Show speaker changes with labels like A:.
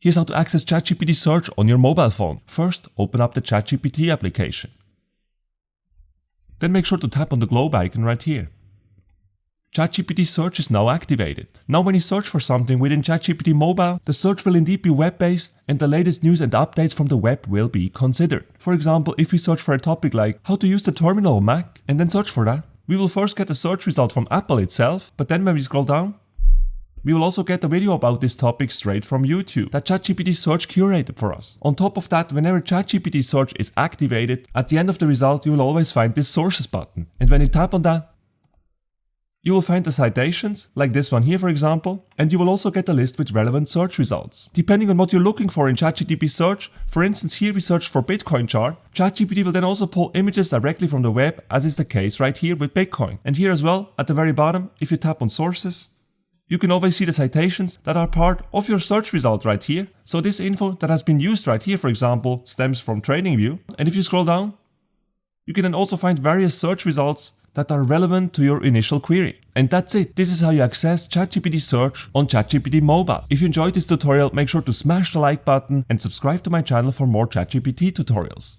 A: Here's how to access ChatGPT search on your mobile phone. First, open up the ChatGPT application. Then make sure to tap on the globe icon right here. ChatGPT search is now activated. Now when you search for something within ChatGPT Mobile, the search will indeed be web-based and the latest news and updates from the web will be considered. For example, if we search for a topic like how to use the terminal on Mac and then search for that, we will first get the search result from Apple itself, but then when we scroll down, we will also get a video about this topic straight from YouTube that ChatGPT search curated for us. On top of that, whenever ChatGPT search is activated, at the end of the result you will always find this sources button. And when you tap on that, you will find the citations, like this one here for example, and you will also get a list with relevant search results. Depending on what you're looking for in ChatGPT search, for instance here we searched for Bitcoin chart, ChatGPT will then also pull images directly from the web, as is the case right here with Bitcoin. And here as well, at the very bottom, if you tap on sources, you can always see the citations that are part of your search result right here. So this info that has been used right here, for example, stems from TradingView. And if you scroll down, you can then also find various search results that are relevant to your initial query. And that's it. This is how you access ChatGPT search on ChatGPT Mobile. If you enjoyed this tutorial, make sure to smash the like button and subscribe to my channel for more ChatGPT tutorials.